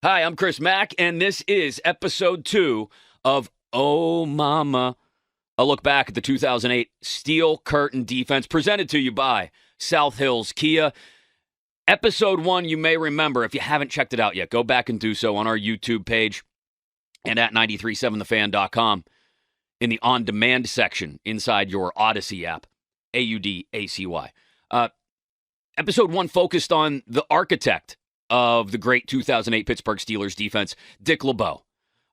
Hi, I'm Chris Mack, and this is episode 2 of Oh Momma, a look back at the 2008 Steel Curtain defense presented to you by South Hills Kia. Episode 1, you may remember, if you haven't checked it out yet, go back and do so on our YouTube page and at 937thefan.com in the on-demand section inside your Odyssey app, AUDACY. Episode 1 focused on the architect of the great 2008 Pittsburgh Steelers defense, Dick LeBeau.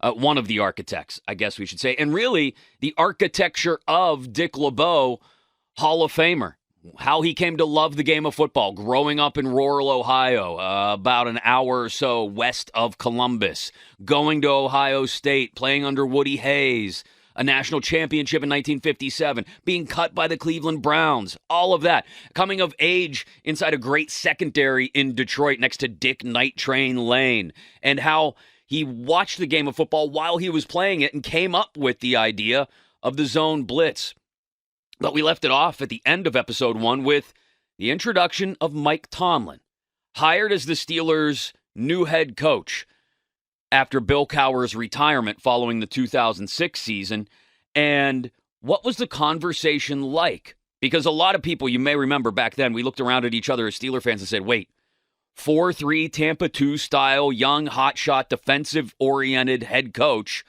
One of the architects, I guess we should say. And really, the architecture of Dick LeBeau, Hall of Famer. How he came to love the game of football, growing up in rural Ohio, about an hour or so west of Columbus, going to Ohio State, playing under Woody Hayes, a national championship in 1957, being cut by the Cleveland Browns, all of that. Coming of age inside a great secondary in Detroit next to Dick Night Train Lane, and how he watched the game of football while he was playing it and came up with the idea of the zone blitz. But we left it off at the end of episode 1 with the introduction of Mike Tomlin, hired as the Steelers' new head coach after Bill Cowher's retirement following the 2006 season. And what was the conversation like? Because a lot of people, you may remember back then, we looked around at each other as Steeler fans and said, wait, 4-3 Tampa 2 style, young, hotshot, defensive-oriented head coach,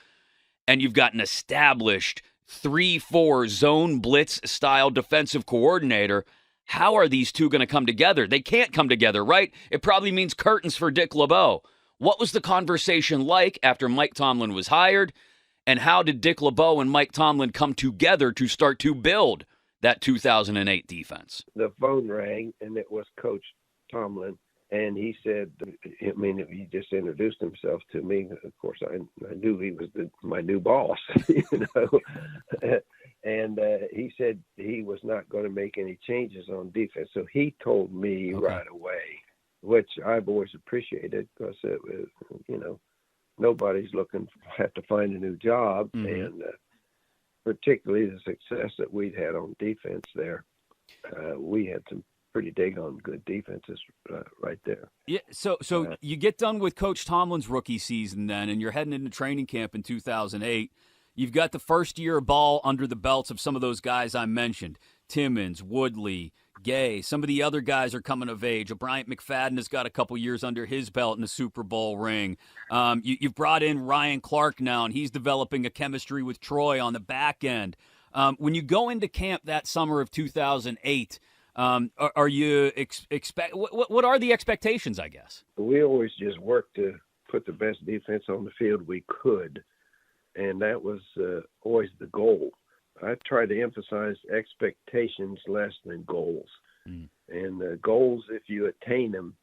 and you've got an established 3-4 zone blitz style defensive coordinator. How are these two going to come together? They can't come together, right? It probably means curtains for Dick LeBeau. What was the conversation like after Mike Tomlin was hired, and how did Dick LeBeau and Mike Tomlin come together to start to build that 2008 defense? The phone rang, and it was Coach Tomlin, and he said, he just introduced himself to me. Of course, I knew he was my new boss, and he said he was not going to make any changes on defense. So he told me right away, which I've always appreciated, because it was, nobody's have to find a new job, and particularly the success that we'd had on defense there. We had some pretty daggone good defenses right there. Yeah. So you get done with Coach Tomlin's rookie season then, and you're heading into training camp in 2008. You've got the first year of ball under the belts of some of those guys I mentioned, Timmons, Woodley, Gay. Some of the other guys are coming of age. Bryant McFadden has got a couple years under his belt in the Super Bowl ring. You've brought in Ryan Clark now, and he's developing a chemistry with Troy on the back end. When you go into camp that summer of 2008, are you expect? What are the expectations, I guess? We always just worked to put the best defense on the field we could, and that was always the goal. I try to emphasize expectations less than goals. And goals, if you attain them,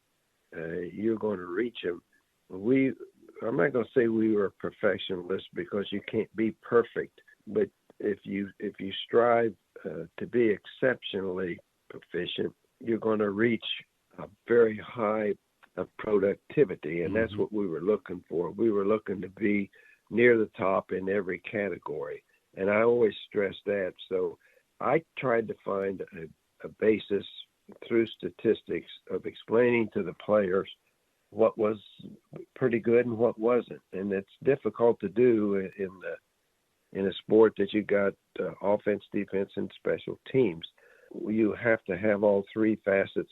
you're going to reach them. I'm not going to say we were perfectionists, because you can't be perfect, but if you strive to be exceptionally proficient, you're going to reach a very high of productivity, and that's what we were looking for. We were looking to be near the top in every category, and I always stress that. So I tried to find a basis through statistics of explaining to the players what was pretty good and what wasn't, and it's difficult to do in a sport that you got offense, defense, and special teams. You have to have all three facets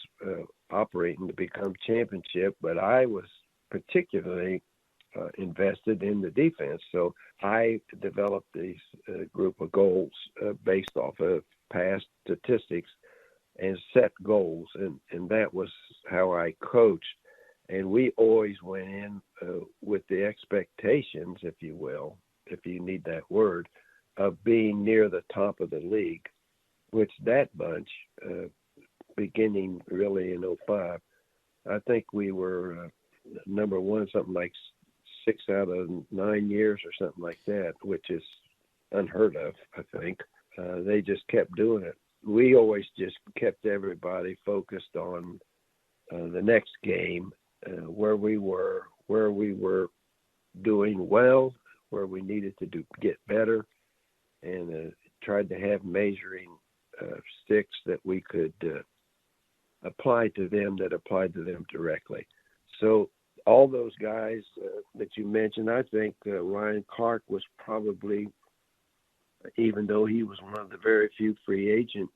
operating to become championship, but I was particularly invested in the defense. So I developed these group of goals based off of past statistics and set goals, and that was how I coached. And we always went in with the expectations, if you will, if you need that word, of being near the top of the league, which that bunch, beginning really in 2005, I think we were number one, something like 6 out of 9 years or something like that, which is unheard of, I think. They just kept doing it. We always just kept everybody focused on the next game, where we were doing well, where we needed to get better, and tried to have measuring sticks that we could apply to them, that applied to them directly. So all those guys that you mentioned, I think Ryan Clark was probably, even though he was one of the very few free agent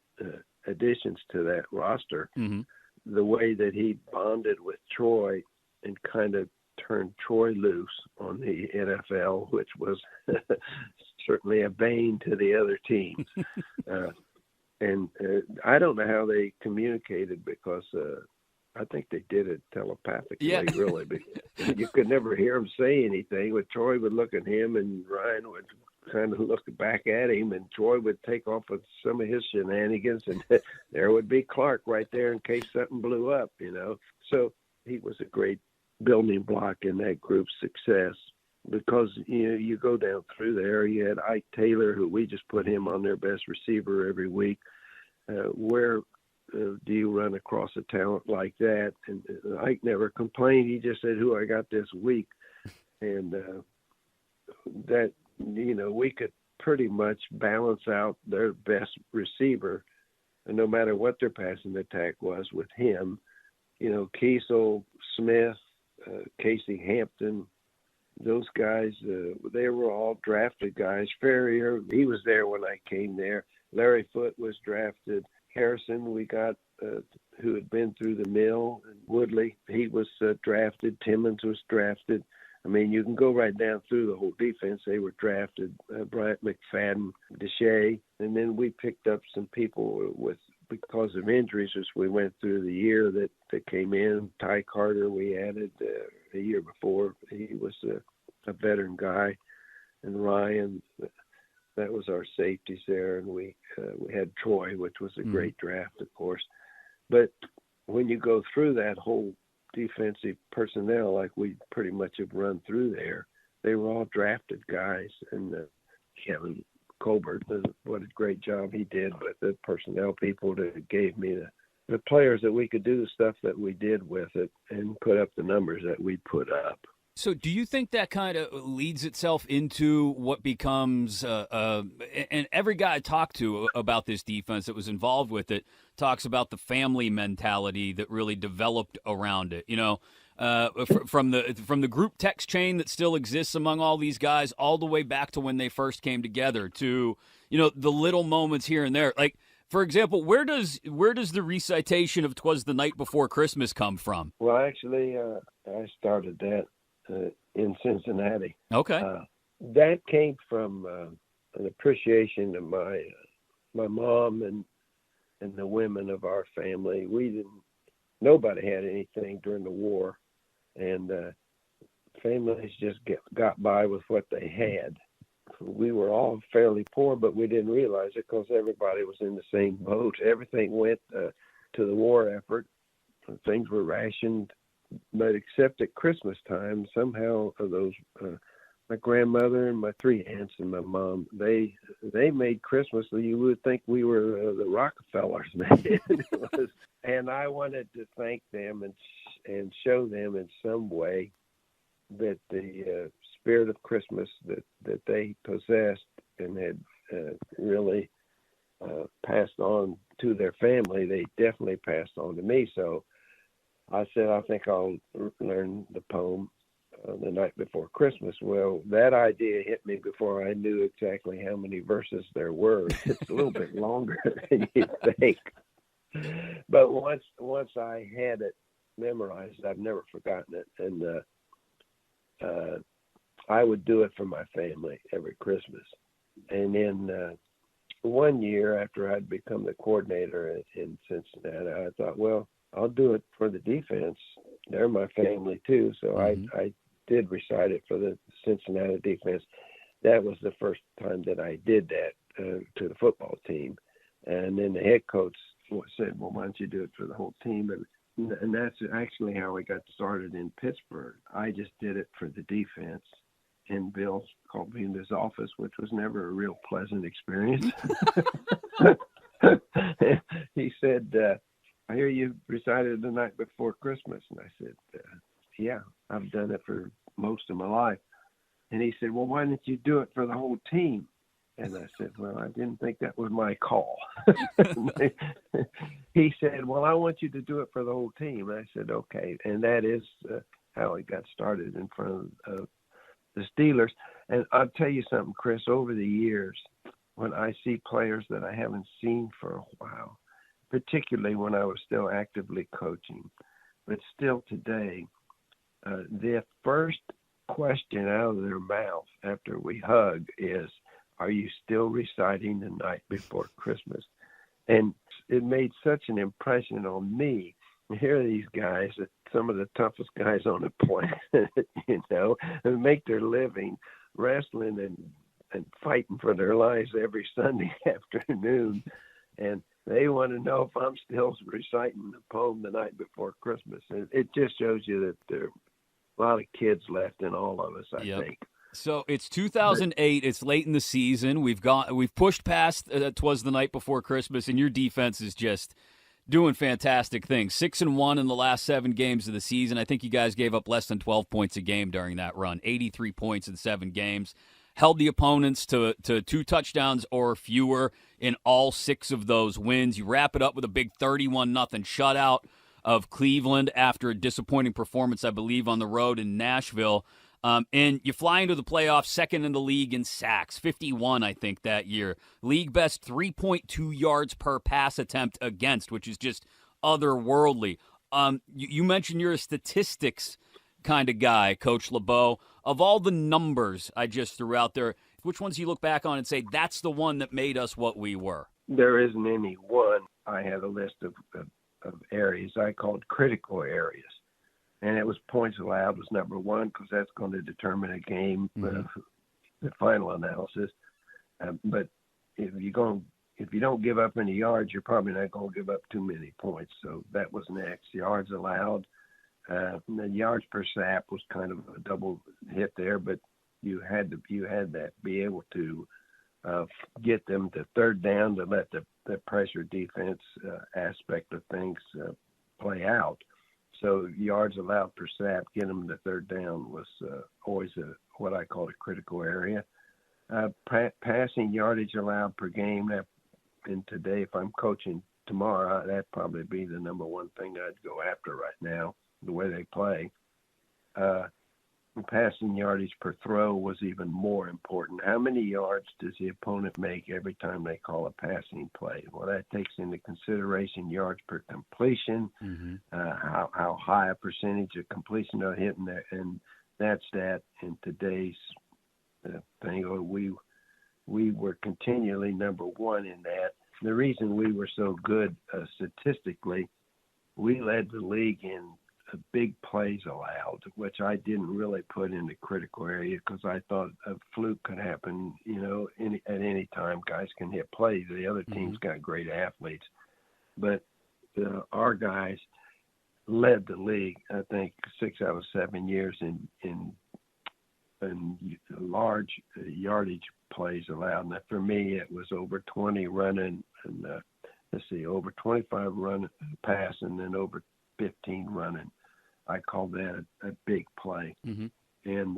additions to that roster, Mm-hmm. the way that he bonded with Troy and kind of turned Troy loose on the NFL, which was certainly a bane to the other teams. And I don't know how they communicated, because I think they did it telepathically, really. Because you could never hear him say anything, but Troy would look at him and Ryan would kind of look back at him, and Troy would take off with some of his shenanigans, and there would be Clark right there in case something blew up, So he was a great building block in that group's success, because you go down through there. You had Ike Taylor, who we just put him on their best receiver every week. Where do you run across a talent like that? And Ike never complained. He just said, "Who I got this week," and that we could pretty much balance out their best receiver, and no matter what their passing attack was with him. Kiesel, Smith, Casey Hampton, those guys, they were all drafted guys. Ferrier, he was there when I came there. Larry Foote was drafted. Harrison, we got, who had been through the mill. And Woodley, he was drafted. Timmons was drafted. I mean, you can go right down through the whole defense. They were drafted. Bryant McFadden, Deshae. And then we picked up some people because of injuries as we went through the year that came in. Ty Carter we added a year before. He was a veteran guy. And Ryan, that was our safeties there. And we had Troy, which was a great draft, of course. But when you go through that whole defensive personnel, like we pretty much have run through there, they were all drafted guys. And Kevin Colbert, what a great job he did with the personnel people that gave me the players that we could do the stuff that we did with it and put up the numbers that we put up. So do you think that kind of leads itself into what becomes, and every guy I talked to about this defense that was involved with it talks about the family mentality that really developed around it, from the group text chain that still exists among all these guys all the way back to when they first came together to, the little moments here and there. Like, for example, where does the recitation of "'Twas the Night Before Christmas" come from? Well, actually, I started that in Cincinnati. Okay. That came from an appreciation of my mom and the women of our family. Nobody had anything during the war, and families just got by with what they had. We were all fairly poor, but we didn't realize it because everybody was in the same boat. Everything went to the war effort. Things were rationed. But except at Christmas time, somehow those my grandmother and my three aunts and my mom, they made Christmas. You would think we were the Rockefellers, man. And I wanted to thank them and show them in some way that the spirit of Christmas that they possessed and had really passed on to their family, they definitely passed on to me. So I said, I think I'll learn the poem The Night Before Christmas. Well, that idea hit me before I knew exactly how many verses there were. It's a little bit longer than you think. But once I had it memorized, I've never forgotten it. And I would do it for my family every Christmas. And then one year after I'd become the coordinator in Cincinnati, I thought, well, I'll do it for the defense. They're my family too. So I did recite it for the Cincinnati defense. That was the first time that I did that to the football team. And then the head coach said, well, why don't you do it for the whole team? And that's actually how I got started in Pittsburgh. I just did it for the defense. And Bill called me in his office, which was never a real pleasant experience. He said, I hear you recited The Night Before Christmas. And I said, yeah, I've done it for most of my life. And he said, well, why didn't you do it for the whole team? And I said, well, I didn't think that was my call. He said, well, I want you to do it for the whole team. And I said, okay. And that is how he got started in front of the Steelers. And I'll tell you something, Chris, over the years, when I see players that I haven't seen for a while, particularly when I was still actively coaching, but still today, the first question out of their mouth after we hug is, "Are you still reciting the night before Christmas?" And it made such an impression on me. Here are these guys, some of the toughest guys on the planet, and make their living wrestling and fighting for their lives every Sunday afternoon. And they want to know if I'm still reciting the poem the night before Christmas. And it just shows you that there are a lot of kids left in all of us, I think. So it's 2008. It's late in the season. We've pushed past 'twas the night before Christmas, and your defense is just doing fantastic things. 6-1 in the last 7 games of the season. I think you guys gave up less than 12 points a game during that run. 83 points in 7 games. Held the opponents to 2 touchdowns or fewer in all 6 of those wins. You wrap it up with a big 31-0 shutout of Cleveland after a disappointing performance, I believe, on the road in Nashville. And you fly into the playoffs, second in the league in sacks, 51, I think, that year. League best 3.2 yards per pass attempt against, which is just otherworldly. You mentioned you're a statistics kind of guy, Coach LeBeau. Of all the numbers I just threw out there, which ones do you look back on and say, that's the one that made us what we were? There isn't any one. I have a list of areas I called critical areas. And it was points allowed was number 1 because that's going to determine a game, the final analysis. But if you don't give up any yards, you're probably not going to give up too many points. So that was next. Yards allowed. And the yards per snap was kind of a double hit there, but you had that be able to get them to third down to let the pressure defense aspect of things play out. So yards allowed per snap, get them to third down was always what I call a critical area. Passing yardage allowed per game. And today, if I'm coaching tomorrow, that'd probably be the number 1 thing I'd go after right now, the way they play. Passing yardage per throw was even more important. How many yards does the opponent make every time they call a passing play? Well, that takes into consideration yards per completion, how high a percentage of completion they're hitting there, and that's that in today's thing. We were continually number 1 in that. The reason we were so good statistically, we led the league in big plays allowed, which I didn't really put in the critical area because I thought a fluke could happen, at any time. Guys can hit plays. The other team's got great athletes. But our guys led the league, I think, 6 out of 7 years in large yardage plays allowed. And for me, it was over 20 running and, over 25 run pass and then over 15 running. I call that a big play. And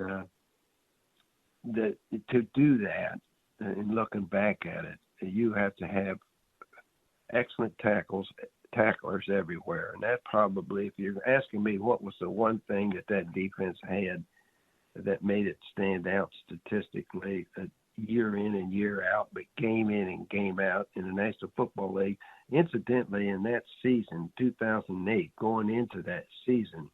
to do that, and looking back at it, you have to have excellent tacklers everywhere. And that probably, if you're asking me what was the one thing that defense had that made it stand out statistically, year in and year out, but game in and game out in the National Football League. Incidentally, in that season, 2008, going into that season,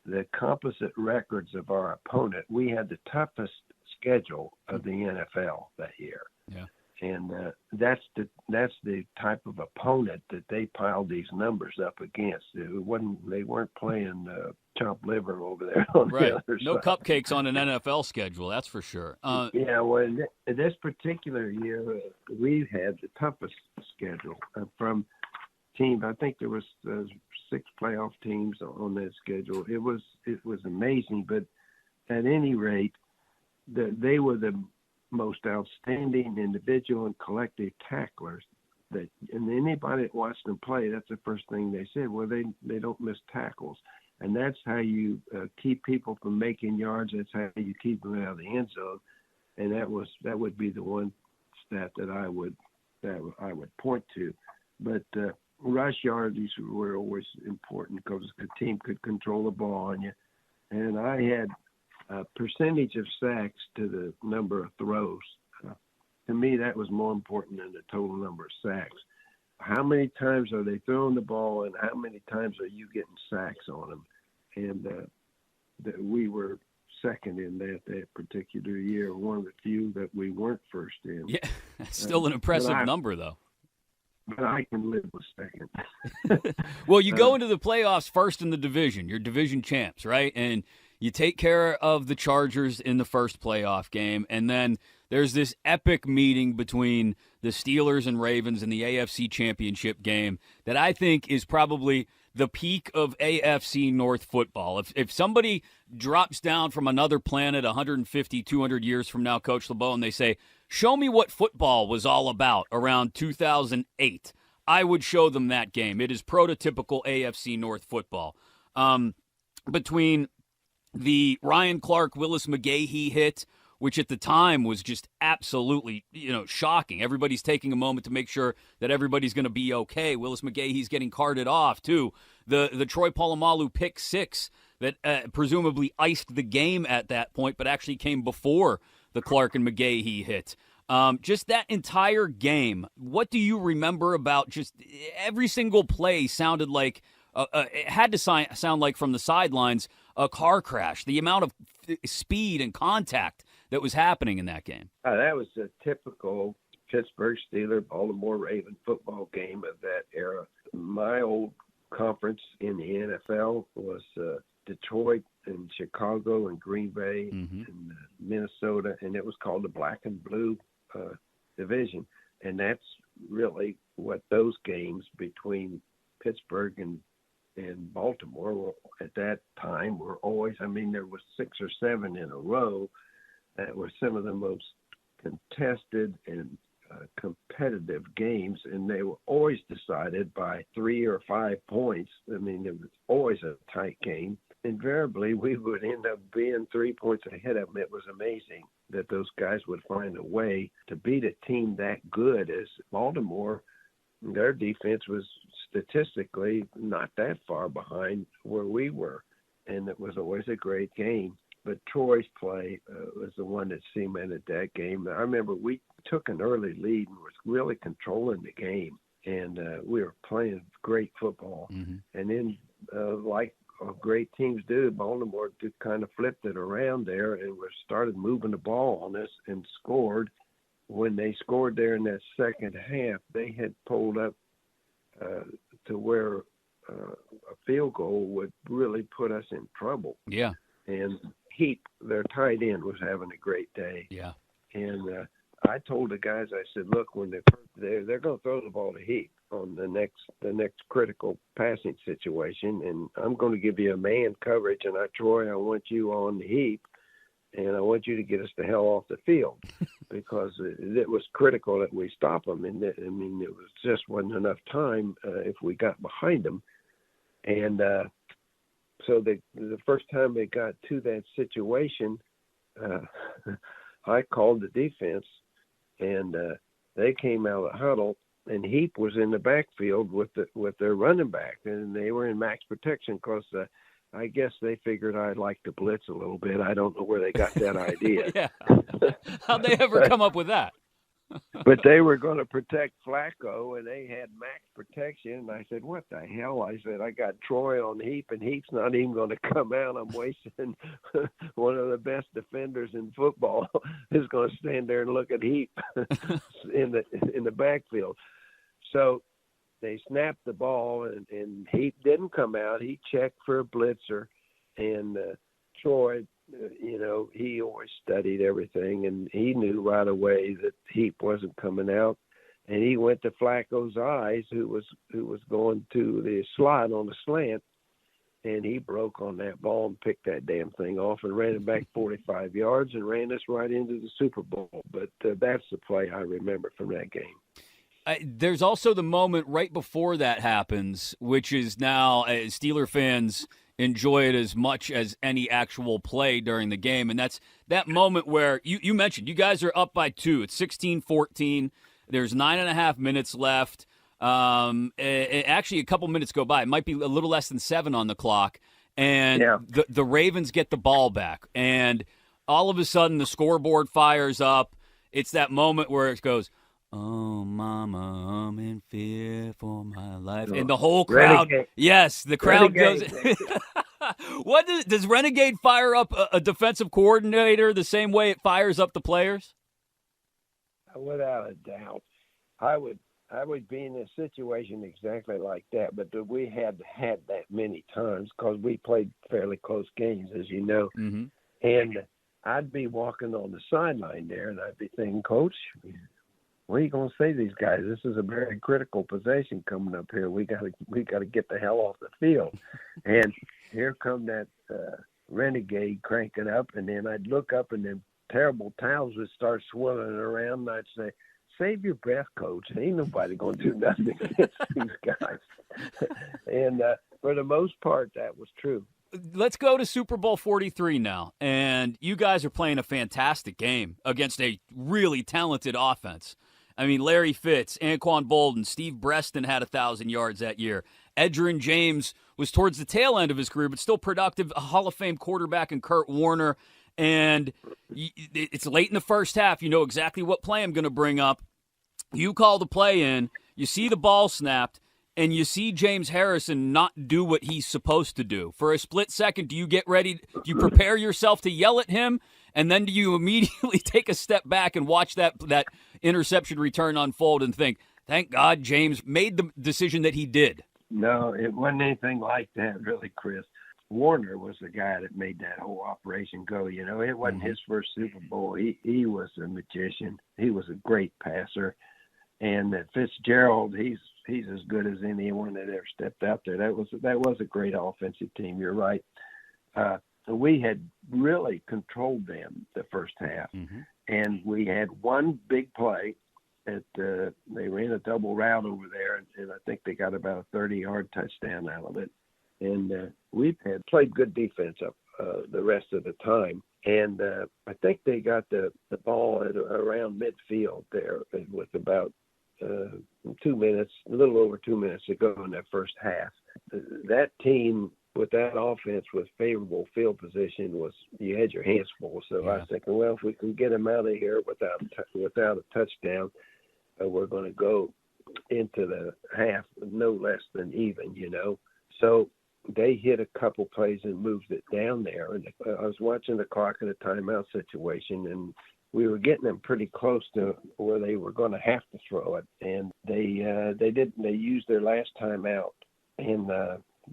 the composite records of our opponent, we had the toughest schedule of the NFL that year. Yeah. And that's the type of opponent that they piled these numbers up against. They weren't playing chopped liver over there on the other No side. cupcakes on an NFL schedule, that's for sure. Well, in this particular year, we had the toughest schedule from teams. I think there was 6 playoff teams on that schedule. It was amazing, but at any rate, they were the most outstanding individual and collective tacklers and anybody that watched them play, that's the first thing they said. Well, they don't miss tackles, and that's how you keep people from making yards. That's how you keep them out of the end zone, and that would be the one stat that I would point to. But rush yards were always important because the team could control the ball on you. and I had a percentage of sacks to the number of throws. To me, that was more important than the total number of sacks. How many times are they throwing the ball, and how many times are you getting sacks on them? And we were second in that particular year, one of the few that we weren't first in. Yeah, still an impressive number, though. But I can live with second. Well, you go into the playoffs first in the division. You're division champs, right? And you take care of the Chargers in the first playoff game, and then there's this epic meeting between the Steelers and Ravens in the AFC Championship game that I think is probably the peak of AFC North football. If somebody drops down from another planet 150, 200 years from now, Coach LeBeau, and they say, show me what football was all about around 2008, I would show them that game. It is prototypical AFC North football. Between the Ryan Clark, Willis McGahee hit, which at the time was just absolutely, shocking. Everybody's taking a moment to make sure that everybody's going to be okay. Willis McGahee's getting carted off, too. The Troy Polamalu pick six that presumably iced the game at that point, but actually came before the Clark and McGahee hit. Just that entire game, what do you remember about just every single play sounded like, it had to sound like from the sidelines, a car crash. The amount of speed and contact that was happening in that game. That was a typical Pittsburgh Steelers, Baltimore Raven football game of that era. My old conference in the NFL was Detroit and Chicago and Green Bay and Minnesota, and it was called the Black and Blue division. And that's really what those games between Pittsburgh and Baltimore were, at that time, were always, there was 6 or 7 in a row that were some of the most contested and competitive games, and they were always decided by 3 or 5 points. It was always a tight game. Invariably, we would end up being 3 points ahead of them. It was amazing that those guys would find a way to beat a team that good as Baltimore. Their defense was statistically not that far behind where we were, and it was always a great game. But Troy's play was the one that cemented that game. I remember we took an early lead and was really controlling the game, and we were playing great football. And then, like great teams do, Baltimore just kind of flipped it around there and started moving the ball on us and scored. When they scored there in that second half, they had pulled up to where a field goal would really put us in trouble. Yeah. And Heap, their tight end, was having a great day. Yeah. And I told the guys, I said, look, when they're going to throw the ball to Heap on the next critical passing situation, and I'm going to give you a man coverage, and Troy, I want you on the Heap, and I want you to get us the hell off the field because it was critical that we stop them. And it was just wasn't enough time if we got behind them. And so the first time they got to that situation, I called the defense, and they came out of the huddle, and Heap was in the backfield with their running back, and they were in max protection because I guess they figured I'd like to blitz a little bit. I don't know where they got that idea. Yeah. How'd they ever come up with that? But they were going to protect Flacco, and they had max protection. And I said, what the hell? I said, I got Troy on Heap, and Heap's not even going to come out. I'm wasting one of the best defenders in football is going to stand there and look at Heap in the backfield. So they snapped the ball, and Heap didn't come out. He checked for a blitzer, and Troy, he always studied everything, and he knew right away that Heap wasn't coming out. And he went to Flacco's eyes, who was going to the slot on the slant, and he broke on that ball and picked that damn thing off and ran it back 45 yards and ran us right into the Super Bowl. But that's the play I remember from that game. There's also the moment right before that happens, which is now Steeler fans enjoy it as much as any actual play during the game. And that's that moment where you mentioned you guys are up by 2. It's 16-14. There's 9.5 minutes left. Actually, a couple minutes go by. It might be a little less than 7 on the clock. and the Ravens get the ball back, and all of a sudden the scoreboard fires up. It's that moment where it goes, "Oh, mama, I'm in fear for my life," and the whole crowd, the crowd goes. What does Renegade fire up a defensive coordinator the same way it fires up the players? Without a doubt, I would be in a situation exactly like that, but we had had that many times because we played fairly close games, as you know. Mm-hmm. And I'd be walking on the sideline there, and I'd be thinking, Coach, what are you going to say to these guys? This is a very critical possession coming up here. We got to get the hell off the field. And here come that Renegade cranking up, and then I'd look up, and then terrible towels would start swirling around, and I'd say, "Save your breath, Coach. Ain't nobody going to do nothing against these guys." And for the most part, that was true. Let's go to Super Bowl 43 now, and you guys are playing a fantastic game against a really talented offense. I mean, Larry Fitz, Anquan Bolden, Steve Breston had 1,000 yards that year. Edgerrin James was towards the tail end of his career, but still productive, a Hall of Fame quarterback in Kurt Warner. And it's late in the first half. You know exactly what play I'm going to bring up. You call the play in, you see the ball snapped, and you see James Harrison not do what he's supposed to do. For a split second, do you get ready? Do you prepare yourself to yell at him? And then do you immediately take a step back and watch that interception return unfold and think, thank God James made the decision that he did? No, it wasn't anything like that, really, Chris. Warner was the guy that made that whole operation go. You know, it wasn't his first Super Bowl. He was a magician. He was a great passer. And Fitzgerald, he's as good as anyone that ever stepped out there. That was a great offensive team. You're right. We had really controlled them the first half, and we had one big play. They ran a double route over there, and I think they got about a 30-yard touchdown out of it. And we had played good defense up the rest of the time. And I think they got the ball at around midfield there with about 2 minutes, a little over 2 minutes to go in that first half. That team with that offense with favorable field position you had your hands full. So I was thinking, well, if we can get them out of here without a touchdown, we're going to go into the half no less than even, you know. So they hit a couple plays and moved it down there. And I was watching the clock in a timeout situation, and we were getting them pretty close to where they were going to have to throw it. And they didn't. They used their last timeout, and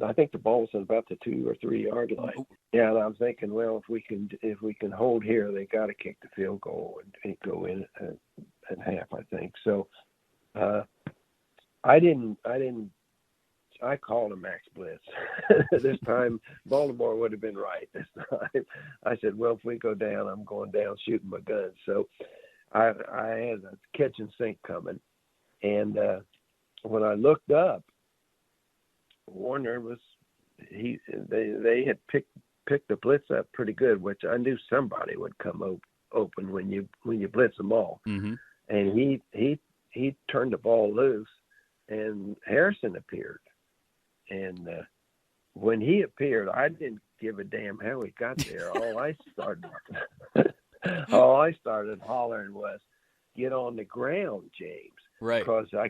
I think the ball was at about the 2 or 3 yard line. Yeah, and I'm thinking, well, if we can hold here, they got to kick the field goal and go in at half, I think. So I called a max blitz. This time, Baltimore would have been right this time. I said, well, if we go down, I'm going down shooting my gun. So I had a catch and sink coming. And when I looked up, Warner they had picked the blitz up pretty good, which I knew somebody would come open when you blitz them all. Mm-hmm. And he turned the ball loose, and Harrison appeared. And when he appeared, I didn't give a damn how he got there. All I started hollering was, "Get on the ground, James!" Right. Because I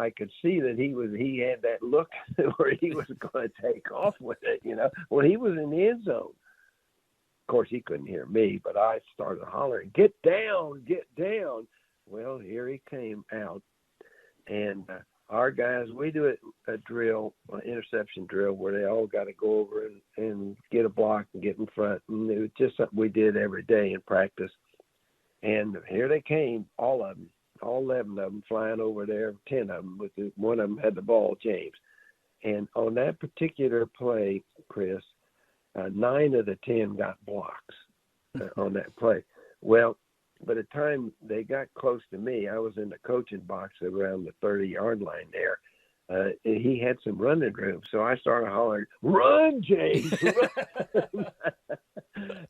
could see that he had that look where he was going to take off with it. You know, when he was in the end zone. Of course, he couldn't hear me, but I started hollering, "Get down! Get down!" Well, here he came out, and our guys, we do a drill, an interception drill, where they all got to go over and get a block and get in front. And it was just something we did every day in practice. And here they came, all of them, all 11 of them flying over there, 10 of them. One of them had the ball, James. And on that particular play, Chris, 9 of the 10 got blocks on that play. Well, by the time they got close to me, I was in the coaching box around the 30-yard line there. He had some running room, so I started hollering, "Run, James, run!"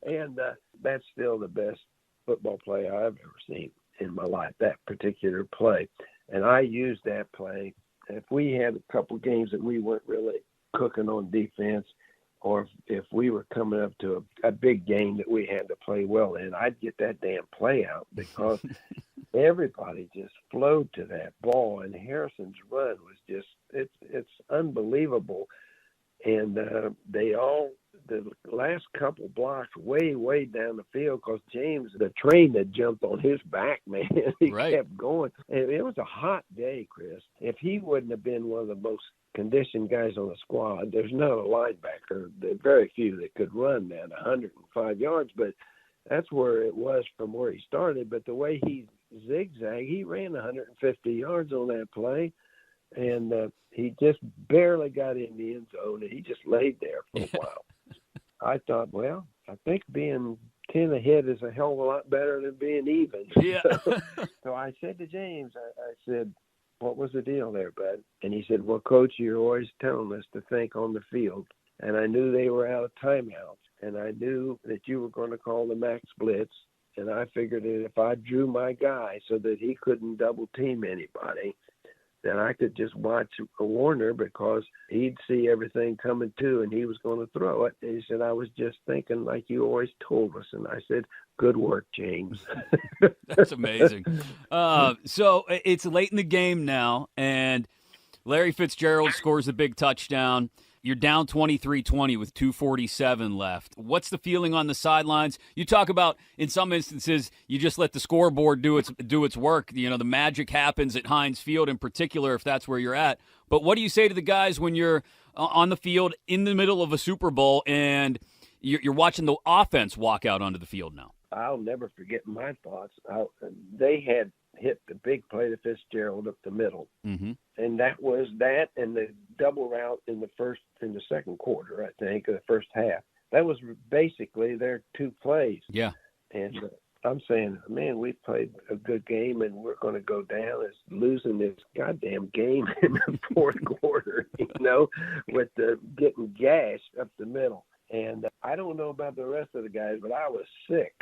And that's still the best football play I've ever seen in my life, that particular play. And I used that play. If we had a couple games that we weren't really cooking on defense, or if we were coming up to a big game that we had to play well in, I'd get that damn play out because everybody just flowed to that ball, and Harrison's run was just it's unbelievable. And the last couple blocks way down the field, because James, the train that jumped on his back, man, he kept going. And it was a hot day, Chris. If he wouldn't have been one of the most conditioned guys on the squad, there's not a linebacker, there are very few that could run that 105 yards, but that's where it was from where he started. But the way he zigzagged, he ran 150 yards on that play. And he just barely got in the end zone, and he just laid there for a while. I thought, well, I think being 10 ahead is a hell of a lot better than being even. Yeah. So I said to James, I said, what was the deal there, bud? And he said, well, Coach, you're always telling us to think on the field. And I knew they were out of timeouts, and I knew that you were going to call the max blitz. And I figured that if I drew my guy so that he couldn't double team anybody, then I could just watch Warner because he'd see everything coming too, and he was going to throw it. And he said, I was just thinking like you always told us. And I said, good work, James. That's amazing. So it's late in the game now, and Larry Fitzgerald scores a big touchdown. You're down 23-20 with 2:47 left. What's the feeling on the sidelines? You talk about, in some instances, you just let the scoreboard do its work. You know, the magic happens at Heinz Field in particular, if that's where you're at. But what do you say to the guys when you're on the field in the middle of a Super Bowl and you're watching the offense walk out onto the field now? I'll never forget my thoughts. They had hit the big play to Fitzgerald up the middle. Mm-hmm. And that was that and the double route in the second quarter, I think, or the first half. That was basically their two plays. Yeah. And I'm saying, man, we played a good game, and we're going to go down as losing this goddamn game in the fourth quarter, with the getting gashed up the middle. And I don't know about the rest of the guys, but I was sick.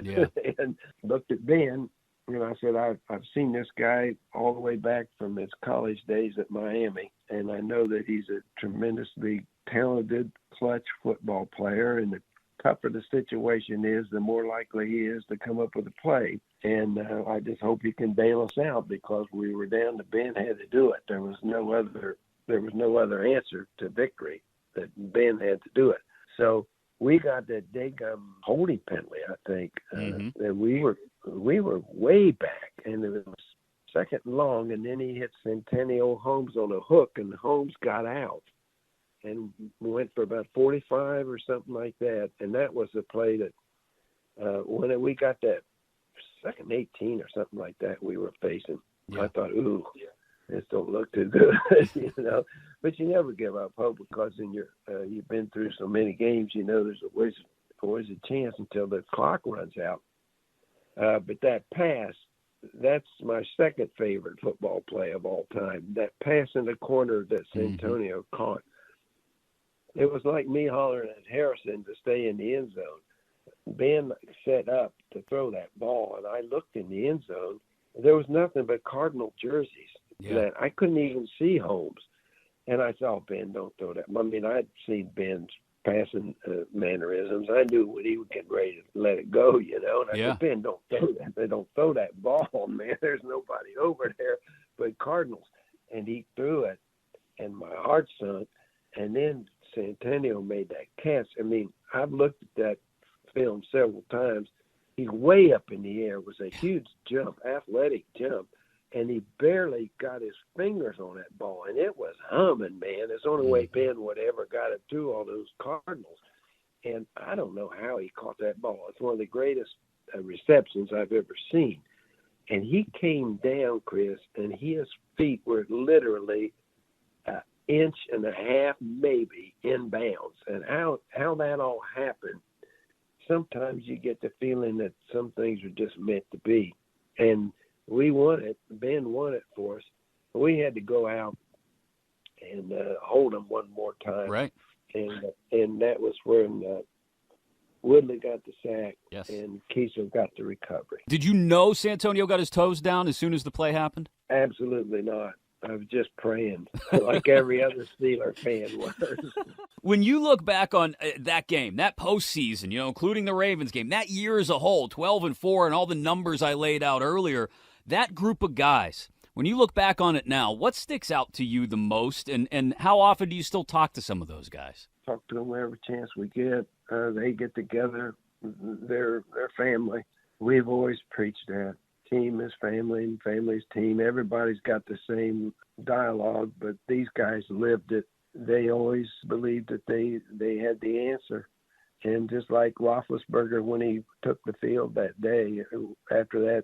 Yeah. And looked at Ben, and I said, I've seen this guy all the way back from his college days at Miami, and I know that he's a tremendously talented, clutch football player, and the tougher the situation is, the more likely he is to come up with a play. And I just hope he can bail us out because we were down. The Ben had to do it. There was no other answer to victory. That Ben had to do it. So we got that daggum holding penalty, I think, and we were way back, and it was second and long, and then he hit Centennial Holmes on a hook, and Holmes got out and went for about 45 or something like that, and that was the play that when we got that second 18 or something like that we were facing. Yeah. I thought, ooh, this don't look too good, But you never give up hope because you've been through so many games, there's always a chance until the clock runs out. But that pass, that's my second favorite football play of all time. That pass in the corner that Santonio caught. It was like me hollering at Harrison to stay in the end zone. Ben set up to throw that ball, and I looked in the end zone. There was nothing but Cardinal jerseys. Yeah. That I couldn't even see Holmes. And I thought, Ben, don't throw that. I mean, I'd seen Ben's passing mannerisms. I knew when he would get ready to let it go, And I said, Ben, don't throw that. They don't throw that ball, man. There's nobody over there but Cardinals. And he threw it, and my heart sunk. And then Centennial made that catch. I mean, I've looked at that film several times. He's way up in the air. It was a huge jump, athletic jump. And he barely got his fingers on that ball, and it was humming, man. It's the only way Ben would ever got it through all those Cardinals. And I don't know how he caught that ball. It's one of the greatest receptions I've ever seen. And he came down, Chris, and his feet were literally an inch and a half, maybe, in bounds. And how that all happened, sometimes you get the feeling that some things are just meant to be. And we won it. Ben won it for us. We had to go out and hold them one more time. Right. And that was when Woodley got the sack, yes, and Kiesel got the recovery. Did you know Santonio got his toes down as soon as the play happened? Absolutely not. I was just praying like every other Steeler fan was. When you look back on that game, that postseason, including the Ravens game, that year as a whole, 12-4, and all the numbers I laid out earlier, that group of guys, when you look back on it now, what sticks out to you the most, and how often do you still talk to some of those guys? Talk to them every chance we get. They get together. They're family. We've always preached that. Team is family and family's team. Everybody's got the same dialogue, but these guys lived it. They always believed that they had the answer. And just like Roethlisberger, when he took the field that day, after that,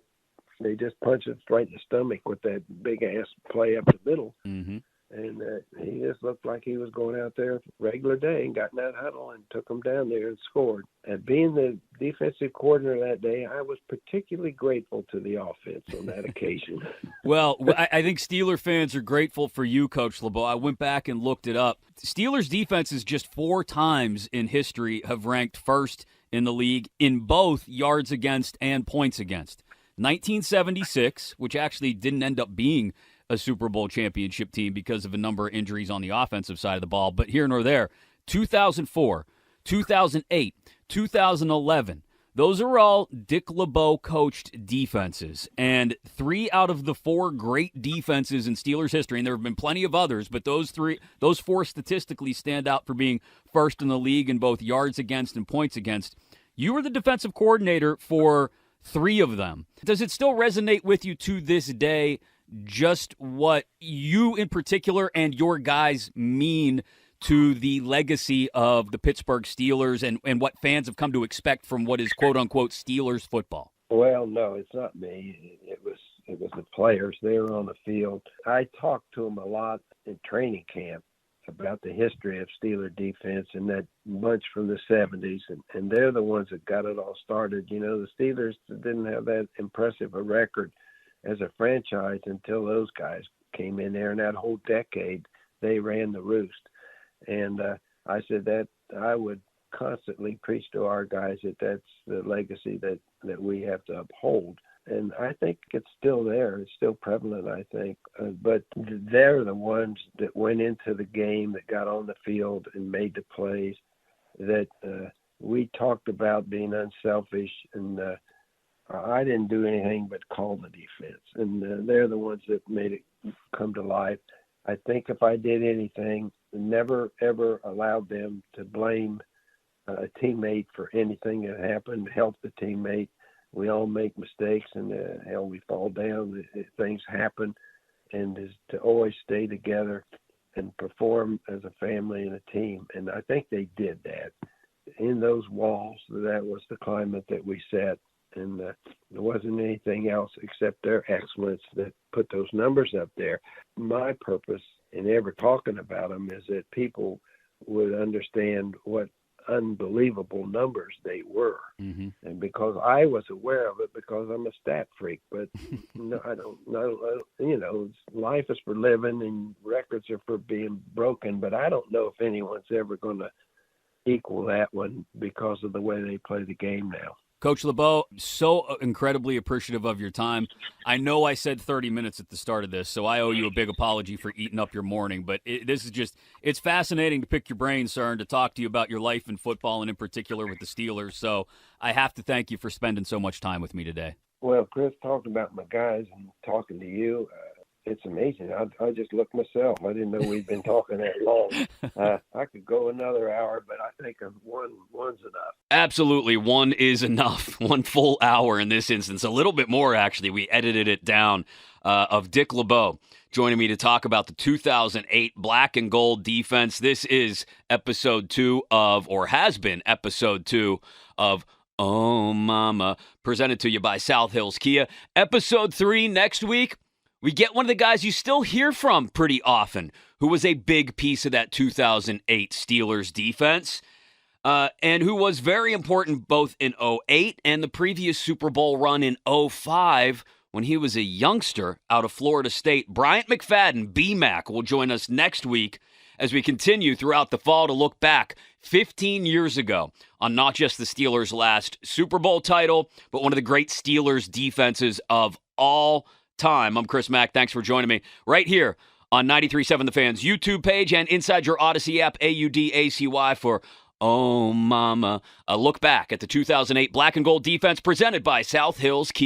they just punched us right in the stomach with that big-ass play up the middle. Mm-hmm. And he just looked like he was going out there regular day and got in that huddle and took them down there and scored. And being the defensive coordinator that day, I was particularly grateful to the offense on that occasion. Well, I think Steeler fans are grateful for you, Coach LeBeau. I went back and looked it up. Steelers defenses just 4 times in history have ranked first in the league in both yards against and points against. 1976, which actually didn't end up being a Super Bowl championship team because of a number of injuries on the offensive side of the ball, but here nor there. 2004, 2008, 2011, those are all Dick LeBeau coached defenses, and 3 out of the 4 great defenses in Steelers history, and there have been plenty of others, but those 4 statistically stand out for being first in the league in both yards against and points against. You were the defensive coordinator for 3 of them. Does it still resonate with you to this day just what you in particular and your guys mean to the legacy of the Pittsburgh Steelers and what fans have come to expect from what is quote-unquote Steelers football? Well, no, it's not me. It was the players. They were on the field. I talked to them a lot in training camp about the history of Steeler defense and that bunch from the 70s, and they're the ones that got it all started. The Steelers didn't have that impressive a record as a franchise until those guys came in there, and that whole decade they ran the roost. And I said that I would constantly preach to our guys that that's the legacy that we have to uphold. And I think it's still there. It's still prevalent, I think. But they're the ones that went into the game, that got on the field and made the plays, that we talked about being unselfish. And I didn't do anything but call the defense. And they're the ones that made it come to life. I think if I did anything, never, ever allowed them to blame a teammate for anything that happened, help the teammate. We all make mistakes, and we fall down. Things happen, and is to always stay together and perform as a family and a team. And I think they did that. In those walls, that was the climate that we set, and there wasn't anything else except their excellence that put those numbers up there. My purpose in ever talking about them is that people would understand what unbelievable numbers they were. Mm-hmm. And because I was aware of it, because I'm a stat freak, but no, I don't know, life is for living and records are for being broken, but I don't know if anyone's ever going to equal that one because of the way they play the game now. Coach LeBeau, so incredibly appreciative of your time. I know I said 30 minutes at the start of this, so I owe you a big apology for eating up your morning. But it's fascinating to pick your brain, sir, and to talk to you about your life in football and in particular with the Steelers. So I have to thank you for spending so much time with me today. Well, Chris, talking about my guys and talking to you, it's amazing. I just looked myself. I didn't know we'd been talking that long. I could go another hour, but I think one's enough. Absolutely. 1 is enough. 1 full hour in this instance. A little bit more, actually. We edited it down of Dick LeBeau joining me to talk about the 2008 black and gold defense. This is episode 2 of, or has been episode 2 of Oh Momma, presented to you by South Hills Kia. Episode 3 next week. We get one of the guys you still hear from pretty often, who was a big piece of that 2008 Steelers defense, and who was very important both in 2008 and the previous Super Bowl run in 2005 when he was a youngster out of Florida State. Bryant McFadden, B-Mac, will join us next week as we continue throughout the fall to look back 15 years ago on not just the Steelers' last Super Bowl title, but one of the great Steelers defenses of all time. I'm Chris Mack. Thanks for joining me right here on 93.7 The Fan's YouTube page and inside your Odyssey app, AUDACY, for Oh Mama. A look back at the 2008 Black and Gold defense presented by South Hills Kia.